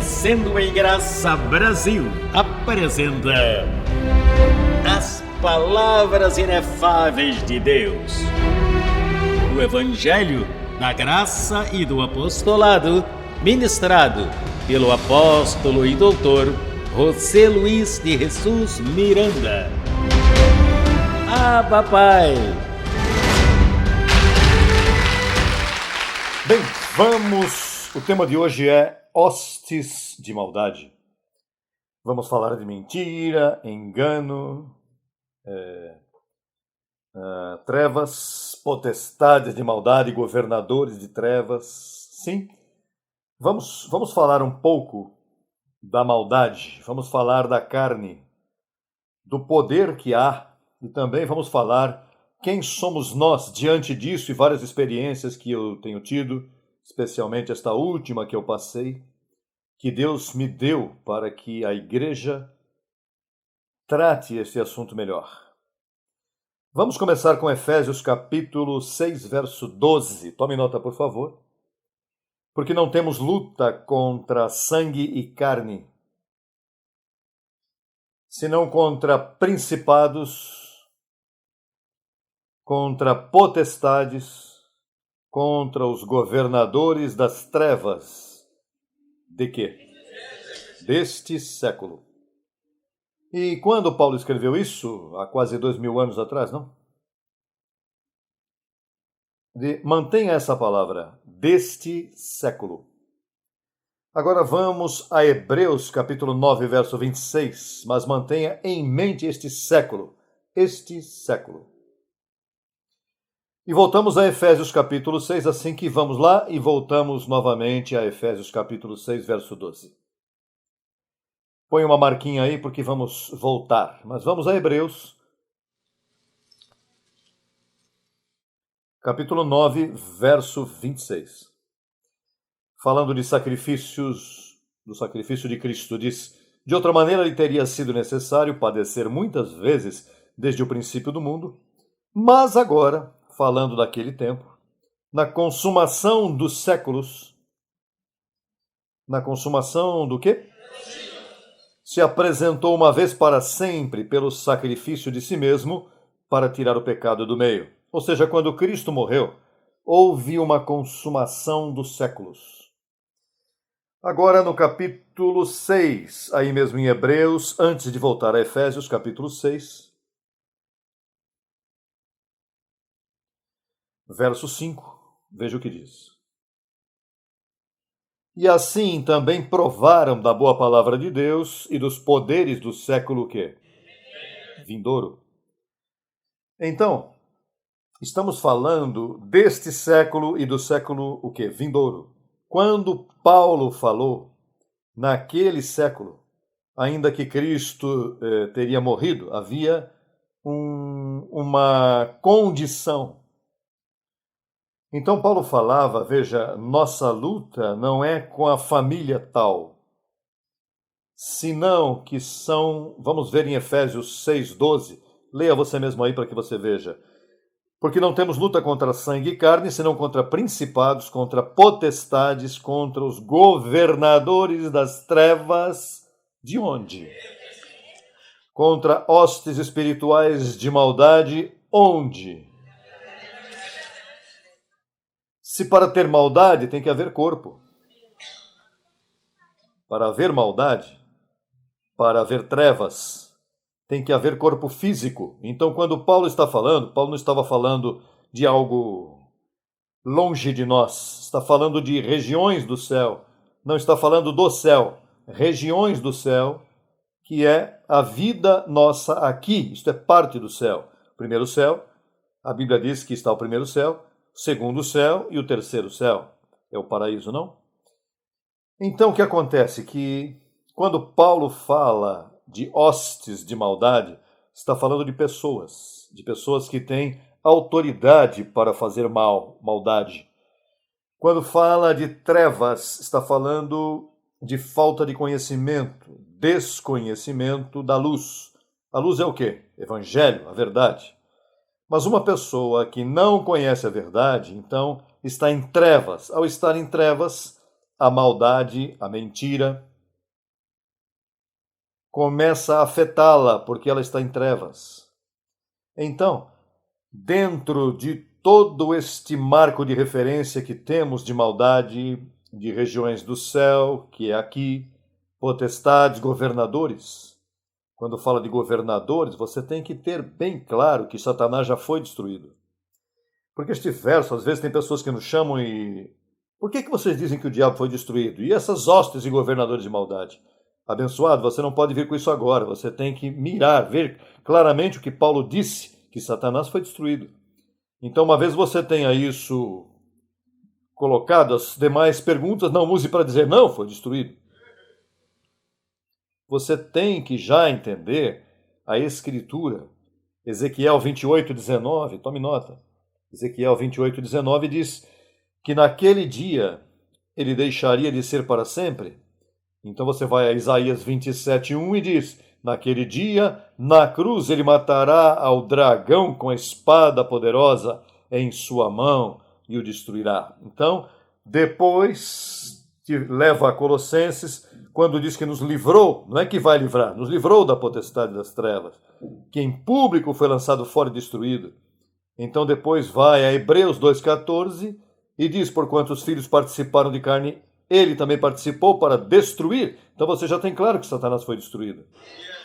Crescendo em Graça Brasil apresenta as palavras inefáveis de Deus. O Evangelho da Graça e do Apostolado, ministrado pelo apóstolo e doutor José Luiz de Jesus Miranda. Papai! Bem, vamos... O tema de hoje é hostes de maldade. Vamos falar de mentira, engano, trevas, potestades de maldade, governadores de trevas. Sim, vamos falar um pouco da maldade, vamos falar da carne, do poder que há, e também vamos falar quem somos nós diante disso e várias experiências que eu tenho tido, especialmente esta última que eu passei, que Deus me deu para que a igreja trate esse assunto melhor. Vamos começar com Efésios capítulo 6, verso 12. Tome nota, por favor. Porque não temos luta contra sangue e carne, senão contra principados, contra potestades, contra os governadores das trevas. De quê? Deste século. E quando Paulo escreveu isso? Há quase 2000 anos atrás, não? Mantenha essa palavra, deste século. Agora vamos a Hebreus capítulo 9, verso 26, mas mantenha em mente este século. E voltamos a Efésios capítulo 6, assim que vamos lá e voltamos novamente a Efésios capítulo 6, verso 12. Põe uma marquinha aí porque vamos voltar, mas vamos a Hebreus capítulo 9, verso 26. Falando de sacrifícios, do sacrifício de Cristo, diz: de outra maneira lhe teria sido necessário padecer muitas vezes desde o princípio do mundo, mas agora, falando daquele tempo, na consumação dos séculos, na consumação do quê? Se apresentou uma vez para sempre pelo sacrifício de si mesmo para tirar o pecado do meio. Ou seja, quando Cristo morreu, houve uma consumação dos séculos. Agora no capítulo 6, aí mesmo em Hebreus, antes de voltar a Efésios, capítulo 6, verso 5, veja o que diz. E assim também provaram da boa palavra de Deus e dos poderes do século quê? Vindouro. Então, estamos falando deste século e do século o quê? Vindouro. Quando Paulo falou naquele século, ainda que Cristo teria morrido, havia uma condição. Então Paulo falava, veja, nossa luta não é com a família tal, senão que são, vamos ver em Efésios 6:12, leia você mesmo aí para que você veja. Porque não temos luta contra sangue e carne, senão contra principados, contra potestades, contra os governadores das trevas, de onde? Contra hostes espirituais de maldade, onde? Se para ter maldade tem que haver corpo. Para haver maldade, para haver trevas, tem que haver corpo físico. Então, quando Paulo está falando, Paulo não estava falando de algo longe de nós. Está falando de regiões do céu. Não está falando do céu. Regiões do céu, que é a vida nossa aqui. Isto é parte do céu. Primeiro céu, a Bíblia diz que está o primeiro céu, o segundo céu e o terceiro céu. É o paraíso, não? Então, o que acontece? Que quando Paulo fala de hostes de maldade, está falando de pessoas que têm autoridade para fazer maldade. Quando fala de trevas, está falando de falta de conhecimento, desconhecimento da luz. A luz é o quê? Evangelho, a verdade. Mas uma pessoa que não conhece a verdade, então está em trevas. Ao estar em trevas, a maldade, a mentira, começa a afetá-la, porque ela está em trevas. Então, dentro de todo este marco de referência que temos de maldade, de regiões do céu, que é aqui, potestades, governadores. Quando fala de governadores, você tem que ter bem claro que Satanás já foi destruído. Porque este verso, às vezes tem pessoas que nos chamam e... Por que vocês dizem que o diabo foi destruído? E essas hostes e governadores de maldade? Abençoado, você não pode vir com isso agora. Você tem que mirar, ver claramente o que Paulo disse, que Satanás foi destruído. Então, uma vez você tenha isso colocado, as demais perguntas não use para dizer não, foi destruído. Você tem que já entender a Escritura. Ezequiel 28:19, tome nota. Ezequiel 28:19 diz que naquele dia ele deixaria de ser para sempre. Então você vai a Isaías 27:1 e diz: naquele dia, na cruz, ele matará ao dragão com a espada poderosa em sua mão e o destruirá. Então, depois que leva a Colossenses, quando diz que nos livrou, não é que vai livrar, nos livrou da potestade das trevas, que em público foi lançado fora e destruído. Então depois vai a Hebreus 2:14 e diz: porquanto os filhos participaram de carne, ele também participou para destruir. Então você já tem claro que Satanás foi destruído.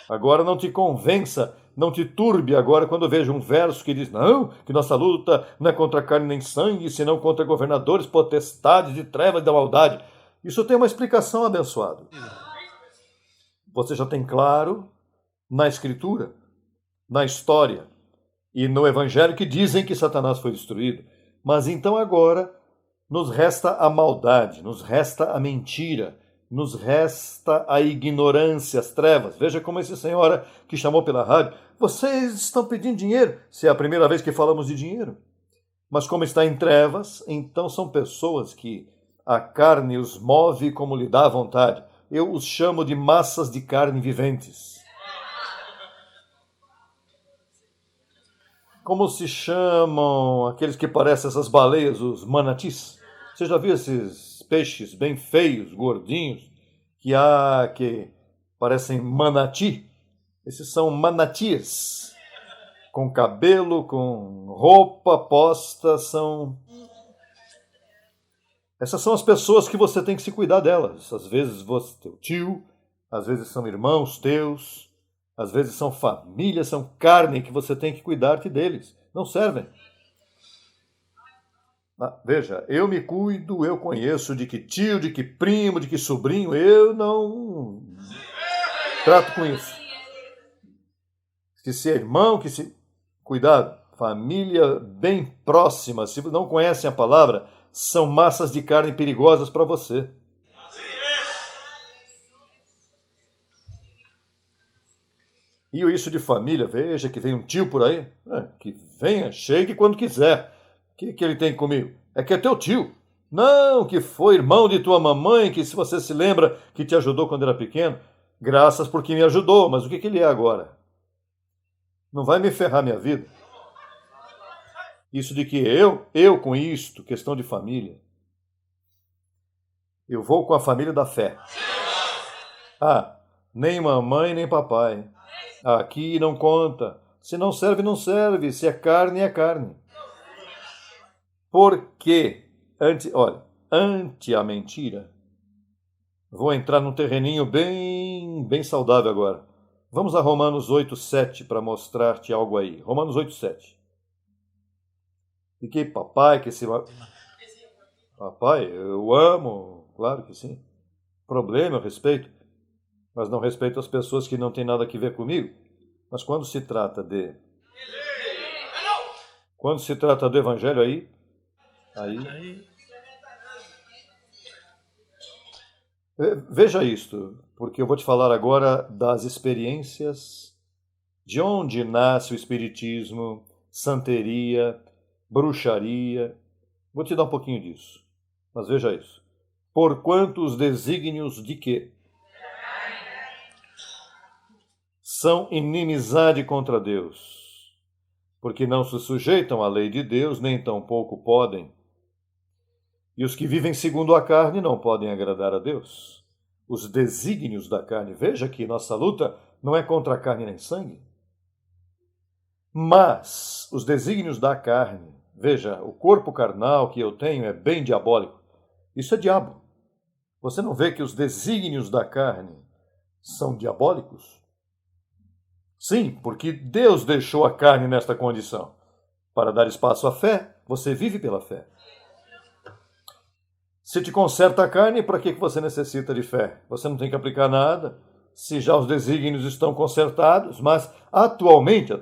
Agora não te convença, não te turbe agora quando veja um verso que diz, não, que nossa luta não é contra carne nem sangue, senão contra governadores, potestades de trevas e da maldade. Isso tem uma explicação, abençoado. Você já tem claro na Escritura, na história e no Evangelho que dizem que Satanás foi destruído. Mas então agora nos resta a maldade, nos resta a mentira, nos resta a ignorância, as trevas. Veja como essa senhora que chamou pela rádio, vocês estão pedindo dinheiro, se é a primeira vez que falamos de dinheiro. Mas como está em trevas, então são pessoas que a carne os move como lhe dá vontade. Eu os chamo de massas de carne viventes. Como se chamam aqueles que parecem essas baleias, os manatis? Você já viu esses peixes bem feios, gordinhos, que parecem manati? Esses são manatias, com cabelo, com roupa posta, essas são as pessoas que você tem que se cuidar delas. Às vezes você, teu tio, às vezes são irmãos teus, às vezes são família, são carne que você tem que cuidar-te deles. Não servem. Veja, eu me cuido, eu conheço de que tio, de que primo, de que sobrinho, eu não trato com isso. Que se é irmão, que se... Cuidado, família bem próxima, se não conhecem a palavra, são massas de carne perigosas para você. E isso de família, veja que vem um tio por aí, que venha, chegue quando quiser. O que ele tem comigo? É que é teu tio. Não, que foi irmão de tua mamãe, que se você se lembra que te ajudou quando era pequeno, graças porque me ajudou, mas o que ele é agora? Não vai me ferrar minha vida. Isso de que eu com isto, questão de família, eu vou com a família da fé. Nem mamãe, nem papai. Aqui não conta. Se não serve, não serve. Se é carne, é carne. Porque, ante a mentira, vou entrar num terreninho bem saudável agora. Vamos a Romanos 8:7 para mostrar-te algo aí. Romanos 8:7. E que papai, que esse... Papai, eu amo, claro que sim. Problema, eu respeito. Mas não respeito as pessoas que não têm nada a ver comigo. Mas quando se trata do Evangelho aí... Veja isto, porque eu vou te falar agora das experiências de onde nasce o espiritismo, santeria, bruxaria. Vou te dar um pouquinho disso. Mas veja isso. Porquanto os desígnios de quê? São inimizade contra Deus, porque não se sujeitam à lei de Deus, nem tampouco podem. E os que vivem segundo a carne não podem agradar a Deus. Os desígnios da carne. Veja que nossa luta não é contra a carne nem sangue. Mas os desígnios da carne, veja, o corpo carnal que eu tenho é bem diabólico. Isso é diabo. Você não vê que os desígnios da carne são diabólicos? Sim, porque Deus deixou a carne nesta condição. Para dar espaço à fé, você vive pela fé. Se te conserta a carne, para que você necessita de fé? Você não tem que aplicar nada, se já os desígnios estão consertados, mas atualmente,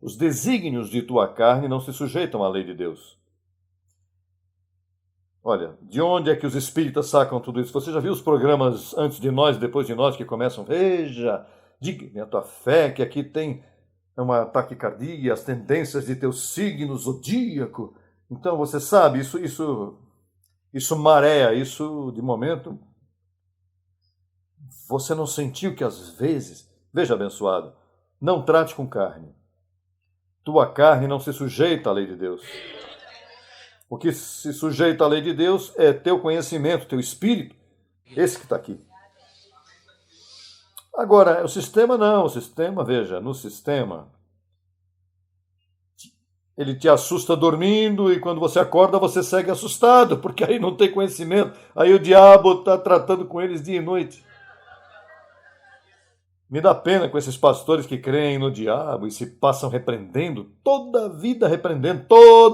os desígnios de tua carne não se sujeitam à lei de Deus. Olha, de onde é que os espíritas sacam tudo isso? Você já viu os programas antes de nós, depois de nós, que começam, veja, diga-me a tua fé, que aqui tem uma taquicardia, as tendências de teu signo zodíaco. Então, você sabe, isso mareia, isso de momento. Você não sentiu que às vezes, veja abençoado, não trate com carne. Tua carne não se sujeita à lei de Deus. O que se sujeita à lei de Deus é teu conhecimento, teu espírito, esse que está aqui. Agora, o sistema não, veja, no sistema, ele te assusta dormindo e quando você acorda você segue assustado, porque aí não tem conhecimento, aí o diabo está tratando com eles dia e noite. Me dá pena com esses pastores que creem no diabo e se passam repreendendo, toda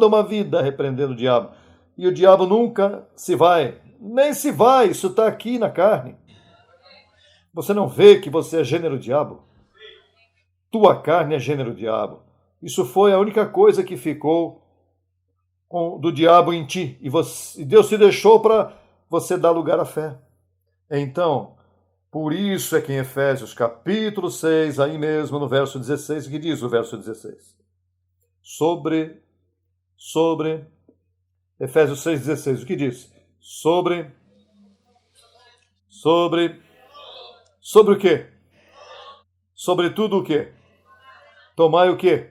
uma vida repreendendo o diabo. E o diabo nunca se vai, nem se vai, isso está aqui na carne. Você não vê que você é gênero diabo? Tua carne é gênero diabo. Isso foi a única coisa que ficou do diabo em ti. E Deus te deixou para você dar lugar à fé. Então, por isso é que em Efésios capítulo 6, aí mesmo no verso 16, que diz o verso 16? Sobre Efésios 6,16, o que diz? Sobre o quê? Sobretudo o quê? Tomai o quê?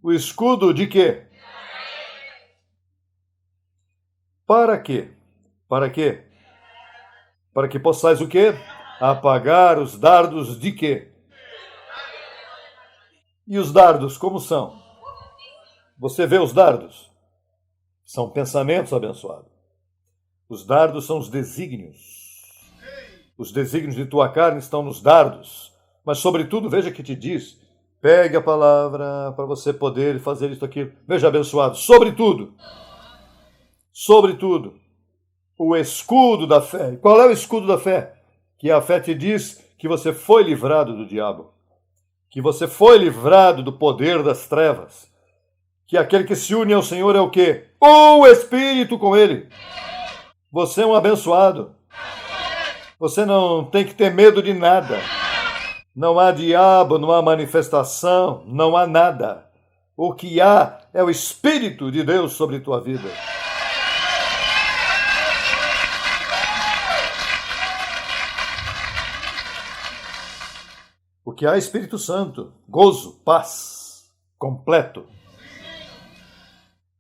O escudo de quê? Para quê? Para quê? Para que possais o quê? Apagar os dardos de quê? E os dardos como são? Você vê os dardos? São pensamentos abençoados. Os dardos são os desígnios. Os desígnios de tua carne estão nos dardos. Mas, sobretudo, veja que te diz, pegue a palavra para você poder fazer isso aqui. Veja, abençoado, sobretudo, o escudo da fé. E qual é o escudo da fé? Que a fé te diz que você foi livrado do diabo, que você foi livrado do poder das trevas, que aquele que se une ao Senhor é o quê? O Espírito com ele. Você é um abençoado. Você não tem que ter medo de nada. Não há diabo, não há manifestação, não há nada. O que há é o Espírito de Deus sobre tua vida. O que há é Espírito Santo, gozo, paz, completo.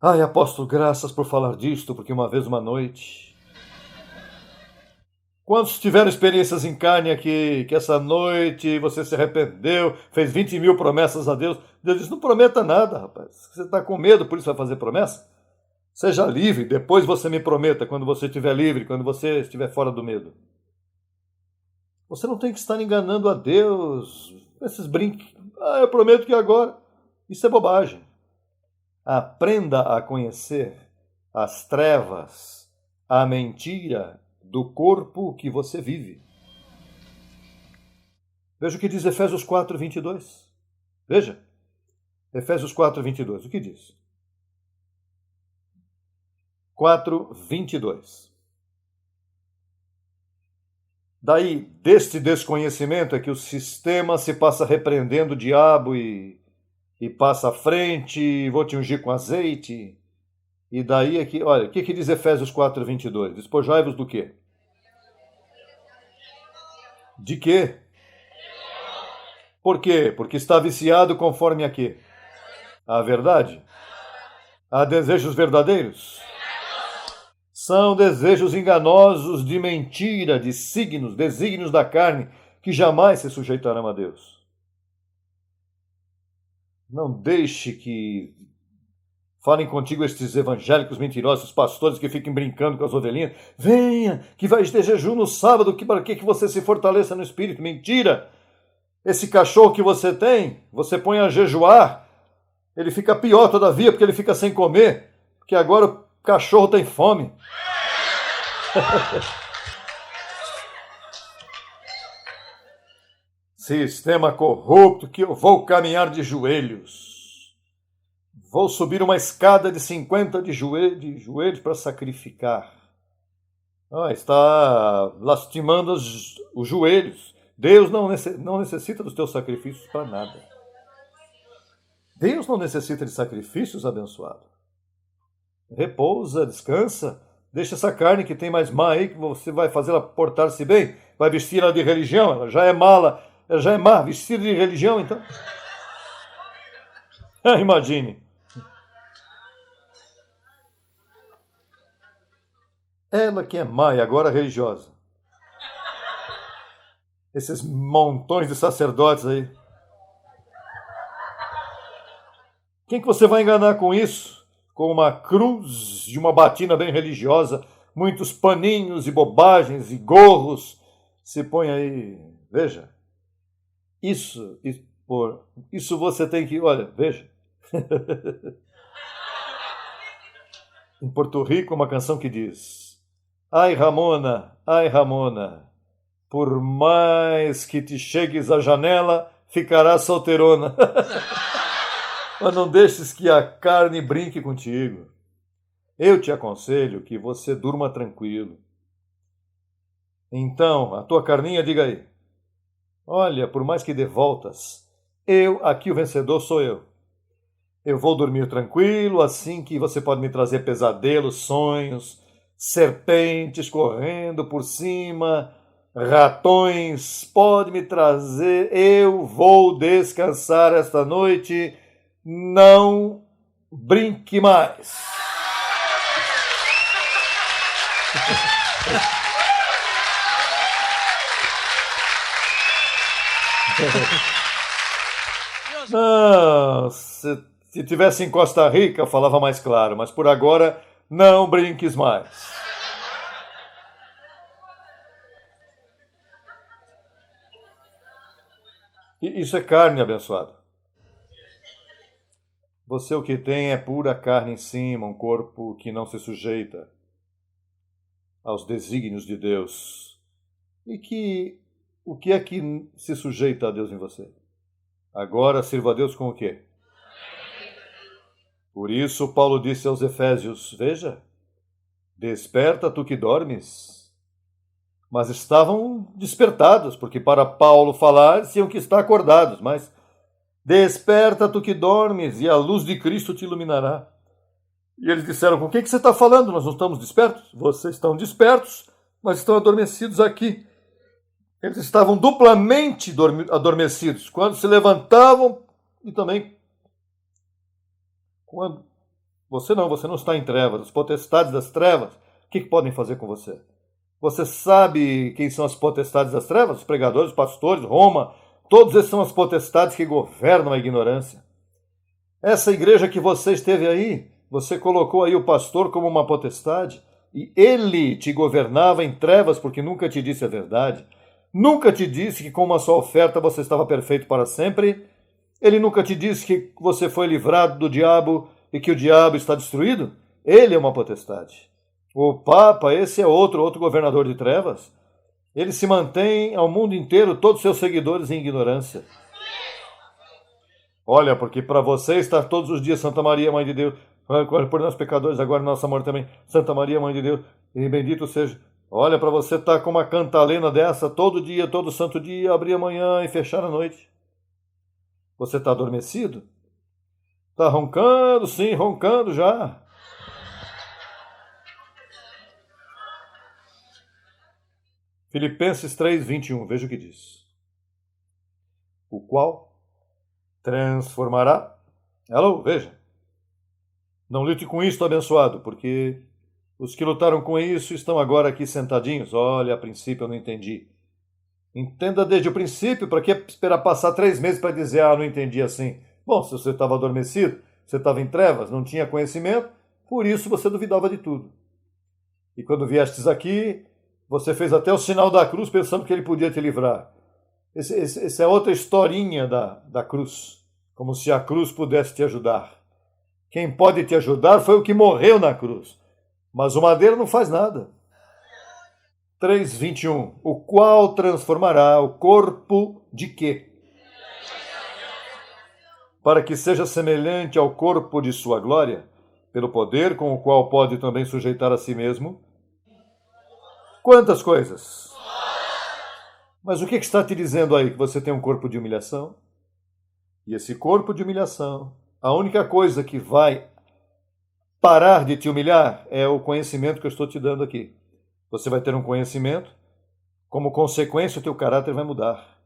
Ai, apóstolo, graças por falar disto, porque uma vez, uma noite... Quantos tiveram experiências em carne aqui, que essa noite você se arrependeu, fez 20 mil promessas a Deus? Deus disse, não prometa nada, rapaz. Você está com medo, por isso vai fazer promessa? Seja livre, depois você me prometa, quando você estiver livre, quando você estiver fora do medo. Você não tem que estar enganando a Deus, esses brinques. Eu prometo que agora. Isso é bobagem. Aprenda a conhecer as trevas, a mentira do corpo que você vive. Veja o que diz Efésios 4, 22. Veja. Efésios 4, 22. O que diz? 4, 22. Daí, deste desconhecimento é que o sistema se passa repreendendo o diabo e passa à frente, vou te ungir com azeite. E daí é que, olha, o que diz Efésios 4, 22? Despojai-vos do quê? De quê? Por quê? Porque está viciado conforme a quê? A verdade? Há desejos verdadeiros? São desejos enganosos de mentira, de signos, desígnios da carne, que jamais se sujeitarão a Deus. Não deixe que falem contigo estes evangélicos mentirosos, os pastores que fiquem brincando com as ovelhinhas. Venha, que vai ter jejum no sábado, para que você se fortaleça no espírito. Mentira! Esse cachorro que você tem, você põe a jejuar, ele fica pior todavia, porque ele fica sem comer, porque agora o cachorro tem fome. Sistema corrupto, que eu vou caminhar de joelhos. Vou subir uma escada de 50 de joelhos para sacrificar. Está lastimando os joelhos. Deus não necessita dos teus sacrifícios para nada. Deus não necessita de sacrifícios, abençoado. Repousa, descansa. Deixa essa carne que tem mais má aí, que você vai fazê-la portar-se bem. Vai vestir ela de religião, ela já é mala. Ela já é má, vestida de religião, então. Imagine. Ela que é má e agora religiosa. Esses montões de sacerdotes aí. Quem que você vai enganar com isso? Com uma cruz de uma batina bem religiosa, muitos paninhos e bobagens e gorros. Se põe aí, veja. Isso você tem que, olha, veja. Em Porto Rico, uma canção que diz: ai, Ramona, por mais que te chegues à janela, ficarás solteirona. Mas não deixes que a carne brinque contigo. Eu te aconselho que você durma tranquilo. Então, a tua carninha, diga aí: olha, por mais que dê voltas, aqui o vencedor sou eu. Eu vou dormir tranquilo, assim que você pode me trazer pesadelos, sonhos, serpentes correndo por cima, ratões, pode me trazer, eu vou descansar esta noite, não brinque mais. Não, se tivesse em Costa Rica, eu falava mais claro, mas por agora, não brinques mais. Isso é carne, abençoado. Você o que tem é pura carne em cima, um corpo que não se sujeita aos desígnios de Deus. E o que é que se sujeita a Deus em você? Agora sirva a Deus com o quê? Por isso Paulo disse aos Efésios, veja, desperta tu que dormes. Mas estavam despertados, porque para Paulo falar, tinham que estar acordados, mas desperta tu que dormes, e a luz de Cristo te iluminará. E eles disseram, com o que você está falando? Nós não estamos despertos? Vocês estão despertos, mas estão adormecidos aqui. Eles estavam duplamente adormecidos, quando se levantavam e também quando... Você não está em trevas. As potestades das trevas, o que podem fazer com você? Você sabe quem são as potestades das trevas? Os pregadores, os pastores, Roma, todos esses são as potestades que governam a ignorância. Essa igreja que você esteve aí, você colocou aí o pastor como uma potestade, e ele te governava em trevas porque nunca te disse a verdade. Nunca te disse que com uma só oferta você estava perfeito para sempre. Ele nunca te disse que você foi livrado do diabo e que o diabo está destruído. Ele é uma potestade. O Papa, esse é outro governador de trevas. Ele se mantém ao mundo inteiro, todos os seus seguidores em ignorância. Olha, porque para você estar todos os dias Santa Maria, Mãe de Deus, por nós pecadores, agora nossa morte também, Santa Maria, Mãe de Deus, e bendito seja. Olha, para você estar com uma cantalena dessa todo dia, todo santo dia, abrir amanhã e fechar à noite. Você está adormecido? Está roncando? Sim, roncando já. Filipenses 3:21, veja o que diz. O qual transformará... Alô, veja. Não lute com isto, abençoado, porque os que lutaram com isso estão agora aqui sentadinhos. Olha, a princípio eu não entendi. Entenda desde o princípio, para que esperar passar 3 meses para dizer, não entendi assim. Bom, se você estava adormecido, você estava em trevas, não tinha conhecimento, por isso você duvidava de tudo. E quando viestes aqui, você fez até o sinal da cruz pensando que ele podia te livrar. Essa é outra historinha da cruz, como se a cruz pudesse te ajudar. Quem pode te ajudar foi o que morreu na cruz, mas o madeiro não faz nada. 3:21, o qual transformará o corpo de quê? Para que seja semelhante ao corpo de sua glória, pelo poder com o qual pode também sujeitar a si mesmo. Quantas coisas? Mas o que está te dizendo aí? Que você tem um corpo de humilhação? E esse corpo de humilhação, a única coisa que vai parar de te humilhar é o conhecimento que eu estou te dando aqui. Você vai ter um conhecimento, como consequência o teu caráter vai mudar.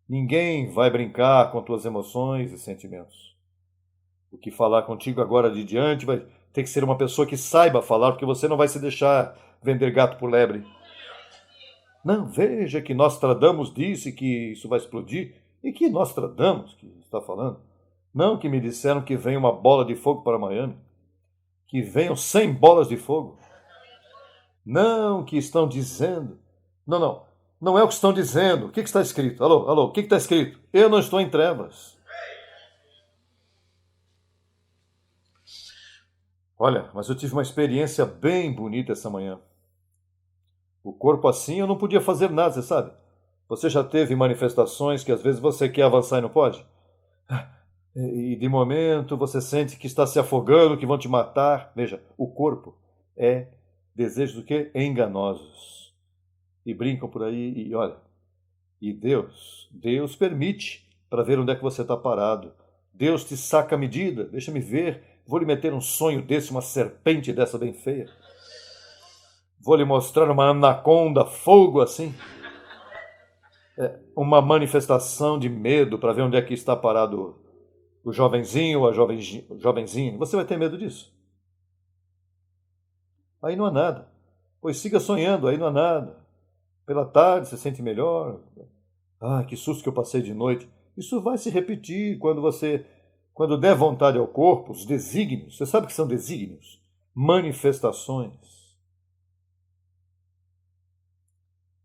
Ninguém vai brincar com tuas emoções e sentimentos. O que falar contigo agora de diante vai ter que ser uma pessoa que saiba falar, porque você não vai se deixar vender gato por lebre. Não, veja que Nostradamus disse que isso vai explodir. E que Nostradamus que está falando? Não que me disseram que vem uma bola de fogo para Miami. Que venham 100 bolas de fogo. Não que estão dizendo. Não. Não é o que estão dizendo. O que está escrito? Alô, o que está escrito? Eu não estou em trevas. Olha, mas eu tive uma experiência bem bonita essa manhã. O corpo assim eu não podia fazer nada, você sabe? Você já teve manifestações que às vezes você quer avançar e não pode? E de momento você sente que está se afogando, que vão te matar. Veja, o corpo é desejo do quê? Enganosos. E brincam por aí e olha. E Deus permite para ver onde é que você está parado. Deus te saca a medida. Deixa-me ver. Vou lhe meter um sonho desse, uma serpente dessa bem feia. Vou lhe mostrar uma anaconda, fogo assim. Uma manifestação de medo para ver onde é que está parado o jovenzinho ou a jovenzinha. Você vai ter medo disso? Aí não há nada. Pois siga sonhando, aí não há nada. Pela tarde você sente melhor. Que susto que eu passei de noite. Isso vai se repetir quando der vontade ao corpo, os desígnios. Você sabe o que são desígnios? Manifestações.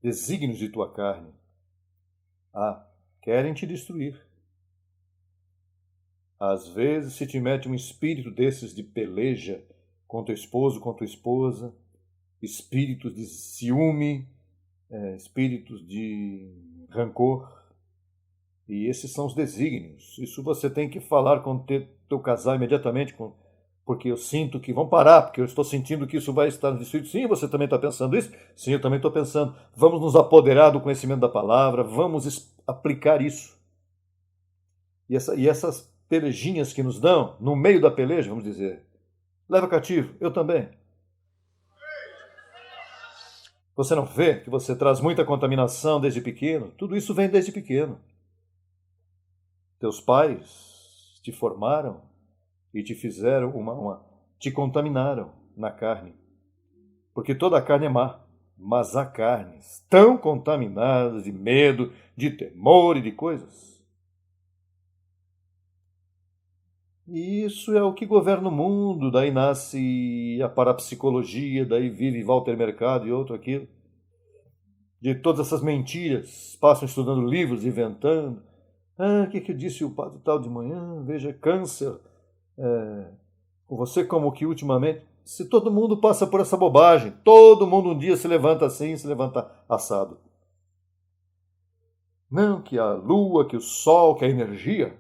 Desígnios de tua carne. Querem te destruir. Às vezes se te mete um espírito desses de peleja com teu esposo, com tua esposa, espíritos de ciúme, espíritos de rancor. E esses são os desígnios. Isso você tem que falar com teu casal imediatamente, porque eu sinto que vão parar, porque eu estou sentindo que isso vai estar destruído. Sim, você também está pensando isso? Sim, eu também estou pensando. Vamos nos apoderar do conhecimento da palavra, vamos aplicar isso. E essas pelejinhas que nos dão, no meio da peleja, vamos dizer, leva cativo, eu também. Você não vê que você traz muita contaminação desde pequeno? Tudo isso vem desde pequeno. Teus pais te formaram e te fizeram te contaminaram na carne. Porque toda a carne é má, mas há carnes tão contaminadas de medo, de temor e de coisas. E isso é o que governa o mundo, daí nasce a parapsicologia, daí vive Walter Mercado e outro aquilo. De todas essas mentiras, passam estudando livros, inventando. O que disse o padre tal de manhã? Veja, câncer. Você como que ultimamente... Se todo mundo passa por essa bobagem, todo mundo um dia se levanta assim, se levanta assado. Não, que a lua, que o sol, que a energia...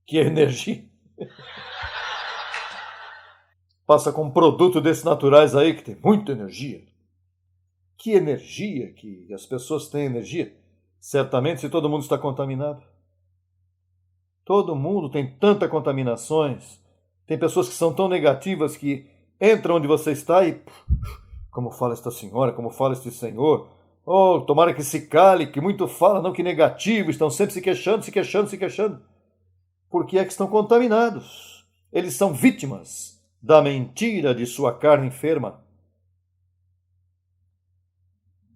Que a energia... Passa com um produto desses naturais aí que tem muita energia. Que energia, que as pessoas têm energia. Certamente se todo mundo está contaminado. Todo mundo tem tantas contaminações. Tem pessoas que são tão negativas que entram onde você está e... Como fala esta senhora, como fala este senhor. Tomara que se cale, que muito fala, não que negativo. Estão sempre se queixando. Porque é que estão contaminados. Eles são vítimas da mentira de sua carne enferma.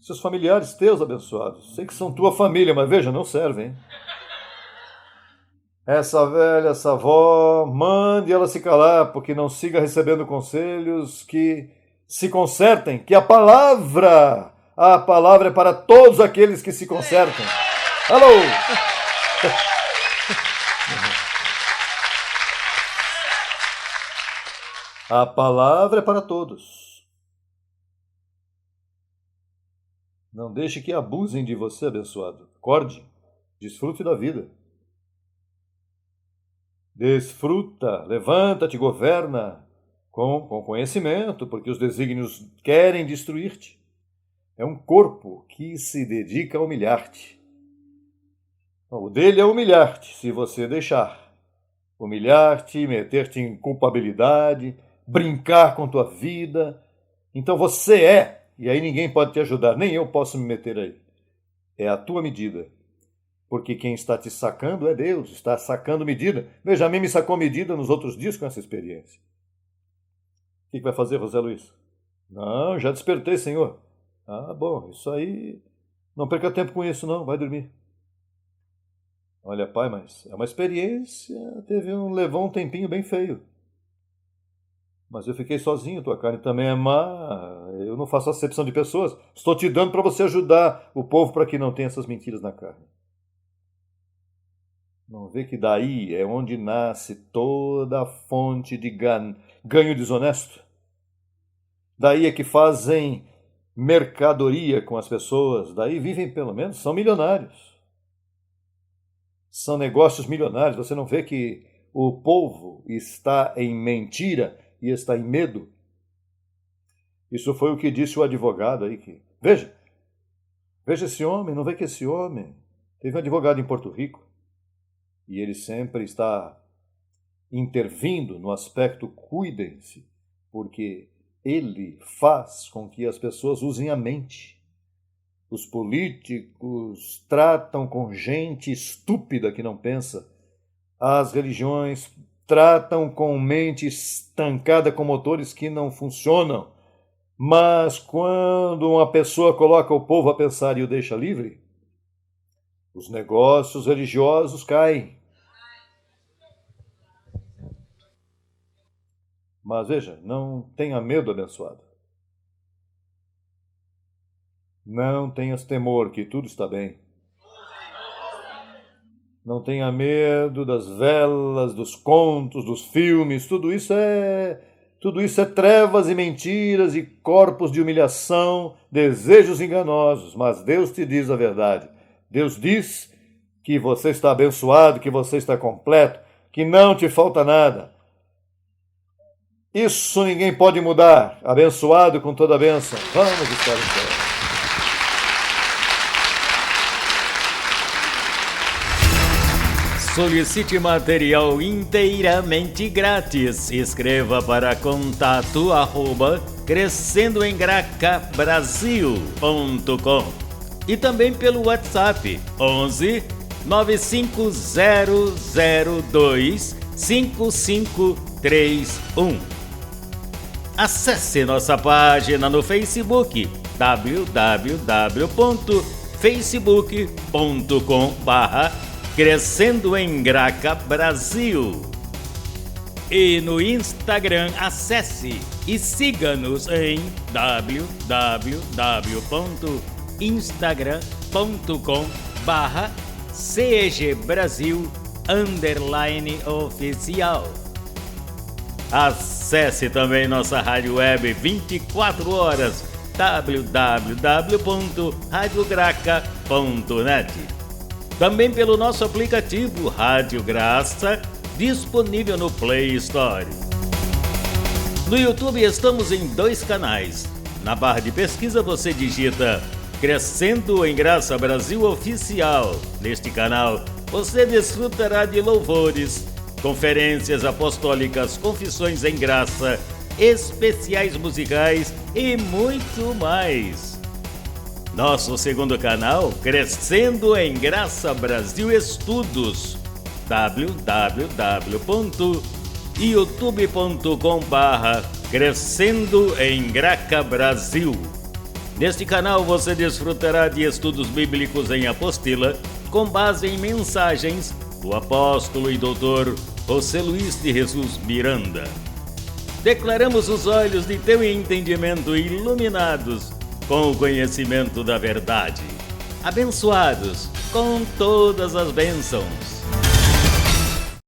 Seus familiares teus, abençoados. Sei que são tua família, mas veja, não servem. Essa velha, essa avó, mande ela se calar, porque não siga recebendo conselhos, que se consertem, que a palavra é para todos aqueles que se consertam. Alô! A palavra é para todos. Não deixe que abusem de você, abençoado. Acorde, desfrute da vida. Desfruta, levanta-te, governa com conhecimento, porque os desígnios querem destruir-te. É um corpo que se dedica a humilhar-te. O dele é humilhar-te, se você deixar. Humilhar-te, meter-te em culpabilidade, brincar com tua vida. Então você é. E aí ninguém pode te ajudar, nem eu posso me meter aí. É a tua medida. Porque quem está te sacando é Deus, está sacando medida. Veja, a mim me sacou medida nos outros dias com essa experiência. O que vai fazer, José Luiz? Não, já despertei, Senhor. Ah, bom, isso aí... Não perca tempo com isso, não, vai dormir. Olha, pai, mas é uma experiência, levou um tempinho bem feio. Mas eu fiquei sozinho, tua carne também é má, eu não faço acepção de pessoas. Estou te dando para você ajudar o povo para que não tenha essas mentiras na carne. Não vê que daí é onde nasce toda a fonte de ganho desonesto? Daí é que fazem mercadoria com as pessoas, daí vivem pelo menos, são milionários. São negócios milionários, você não vê que o povo está em mentira e está em medo? Isso foi o que disse o advogado aí. Veja esse homem, não vê que esse homem... Teve um advogado em Porto Rico e ele sempre está intervindo no aspecto cuidem-se, porque ele faz com que as pessoas usem a mente. Os políticos tratam com gente estúpida que não pensa. As religiões tratam com mente estancada com motores que não funcionam. Mas quando uma pessoa coloca o povo a pensar e o deixa livre, os negócios religiosos caem. Mas veja, não tenha medo, abençoado. Não tenhas temor, que tudo está bem. Não tenha medo das velas, dos contos, dos filmes, tudo isso é trevas e mentiras e corpos de humilhação, desejos enganosos, mas Deus te diz a verdade. Deus diz que você está abençoado, que você está completo, que não te falta nada. Isso ninguém pode mudar. Abençoado com toda a bênção. Vamos estar em pé. Solicite material inteiramente grátis. Escreva para contato@crescendoemgracabrasil.com e também pelo WhatsApp 11 95002 5531. Acesse nossa página no Facebook www.facebook.com/Crescendo em Graca Brasil. E no Instagram, acesse e siga-nos em www.instagram.com/CEGBrasil_oficial. Acesse também nossa rádio web 24 horas www.radiograca.net. Também pelo nosso aplicativo Rádio Graça, disponível no Play Store. No YouTube estamos em 2 canais. Na barra de pesquisa você digita Crescendo em Graça Brasil Oficial. Neste canal você desfrutará de louvores, conferências apostólicas, confissões em graça, especiais musicais e muito mais. Nosso segundo canal, Crescendo em Graça Brasil Estudos, www.youtube.com/Crescendo em Graca Brasil. Neste canal você desfrutará de estudos bíblicos em apostila, com base em mensagens do apóstolo e doutor José Luiz de Jesus Miranda. Declaramos os olhos de teu entendimento iluminados com o conhecimento da verdade, abençoados com todas as bênçãos.